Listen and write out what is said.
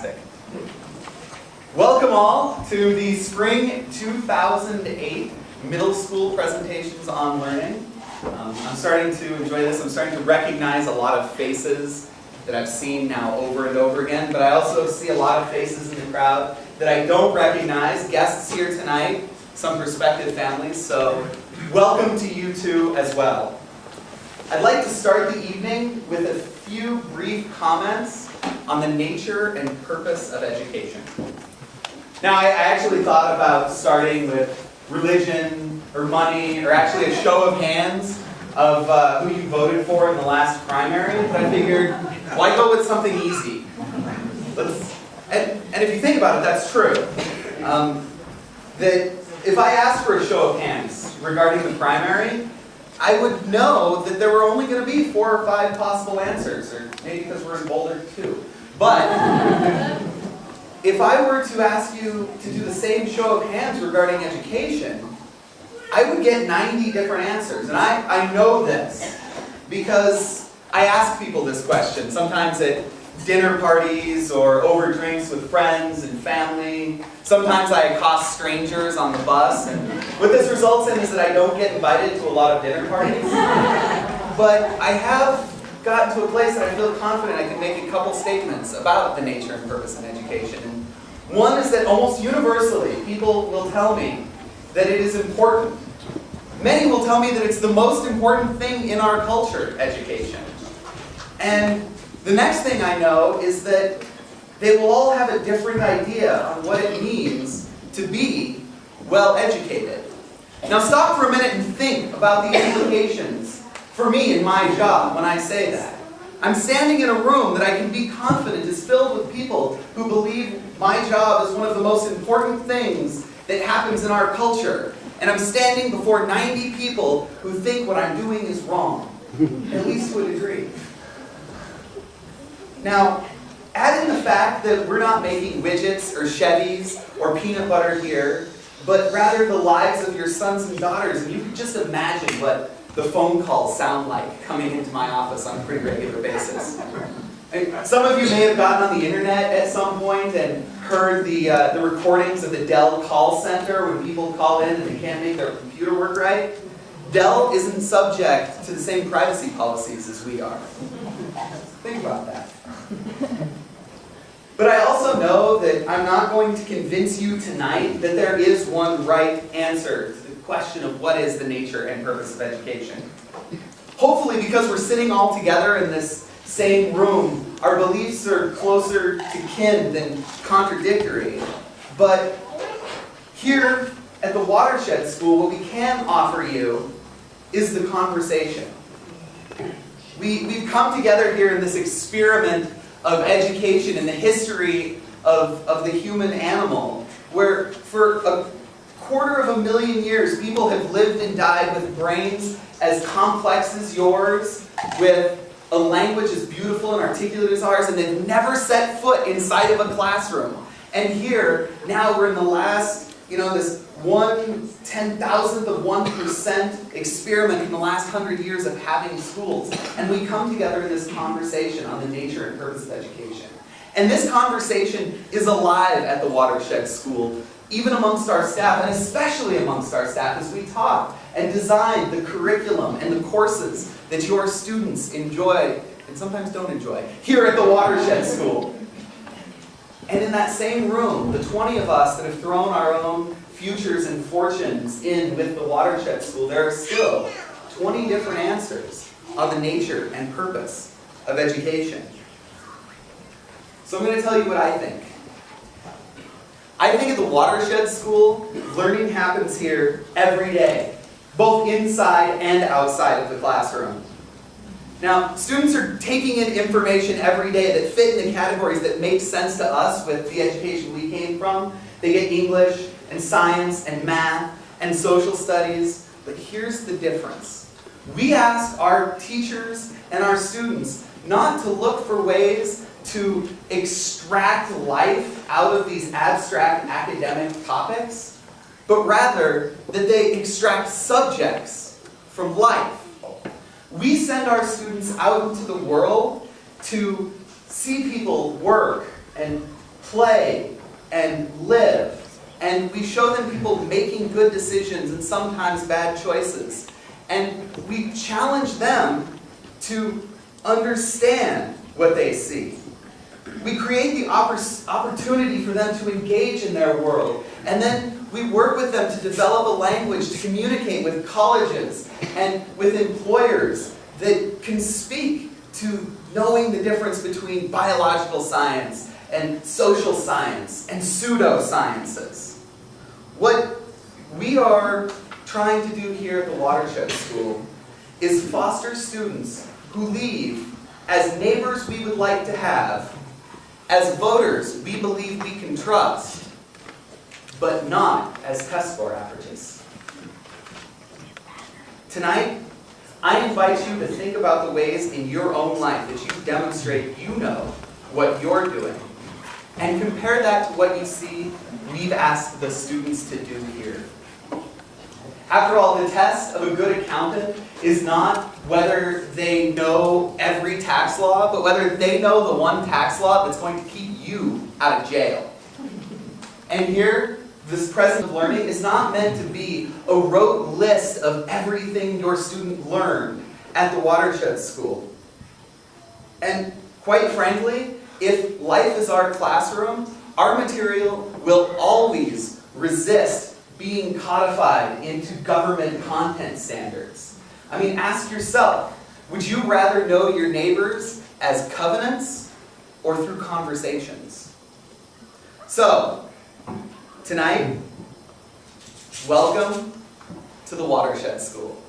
Fantastic. Welcome all to the Spring 2008 Middle School Presentations on Learning. I'm starting to enjoy this. I'm starting to recognize a lot of faces that I've seen now over and over again, but I also see a lot of faces in the crowd that I don't recognize. Guests here tonight, some prospective families, so welcome to you two as well. I'd like to start the evening with a few brief comments on the nature and purpose of education. Now, I actually thought about starting with religion or money, or actually a show of hands of who you voted for in the last primary, but I figured, why go with something easy? And if you think about it, that's true. That if I asked for a show of hands regarding the primary, I would know that there were only going to be 4 or 5 possible answers, or maybe because we're in Boulder too. But if I were to ask you to do the same show of hands regarding education, I would get 90 different answers. And I know this because I ask people this question, sometimes at dinner parties or over drinks with friends and family. Sometimes I accost strangers on the bus, and what this results in is that I don't get invited to a lot of dinner parties. But I have gotten to a place that I feel confident I can make a couple statements about the nature and purpose in education. And one is that almost universally, people will tell me that it is important. Many will tell me that it's the most important thing in our culture, education. And the next thing I know is that they will all have a different idea on what it means to be well educated. Now stop for a minute and think about the implications for me in my job when I say that. I'm standing in a room that I can be confident is filled with people who believe my job is one of the most important things that happens in our culture. And I'm standing before 90 people who think what I'm doing is wrong, at least to a degree. Now, add in the fact that we're not making widgets or Chevys or peanut butter here, but rather the lives of your sons and daughters, and you can just imagine what the phone calls sound like coming into my office on a pretty regular basis. Some of you may have gotten on the internet at some point and heard the recordings of the Dell call center when people call in and they can't make their computer work right. Dell isn't subject to the same privacy policies as we are. Think about that. But I also know that I'm not going to convince you tonight that there is one right answer to the question of what is the nature and purpose of education. Hopefully, because we're sitting all together in this same room, our beliefs are closer to kin than contradictory. But here at the Watershed School, what we can offer you is the conversation. We've come together here in this experiment of education in the history of the human animal, where for a 250,000 years people have lived and died with brains as complex as yours, with a language as beautiful and articulate as ours, and they've never set foot inside of a classroom. And here, now we're in the last, this 1/10,000th of 1% experiment in the last 100 years of having schools. And we come together in this conversation on the nature and purpose of education. And this conversation is alive at the Watershed School, even amongst our staff, and especially amongst our staff as we talk and design the curriculum and the courses that your students enjoy, and sometimes don't enjoy, here at the Watershed School. And in that same room, the 20 of us that have thrown our own futures and fortunes in with the Watershed School, there are still 20 different answers on the nature and purpose of education. So I'm going to tell you what I think. I think at the Watershed School, learning happens here every day, both inside and outside of the classroom. Now, students are taking in information every day that fit in the categories that make sense to us with the education we came from. They get English and science and math and social studies, but here's the difference. We ask our teachers and our students not to look for ways to extract life out of these abstract academic topics, but rather that they extract subjects from life. We send our students out into the world to see people work and play and live. And we show them people making good decisions and sometimes bad choices. And we challenge them to understand what they see. We create the opportunity for them to engage in their world. And then we work with them to develop a language to communicate with colleges and with employers that can speak to knowing the difference between biological science and social science and pseudosciences. What we are trying to do here at the Watershed School is foster students who leave as neighbors we would like to have, as voters we believe we can trust, but not as test score averages. Tonight, I invite you to think about the ways in your own life that you demonstrate you know what you're doing, and compare that to what you see we've asked the students to do here. After all, the test of a good accountant is not whether they know every tax law, but whether they know the one tax law that's going to keep you out of jail. And here, this present of learning is not meant to be a rote list of everything your student learned at the Watershed School. And quite frankly, if life is our classroom, our material will always resist being codified into government content standards. I mean, ask yourself, would you rather know your neighbors as covenants or through conversations? So, tonight, welcome to the Watershed School.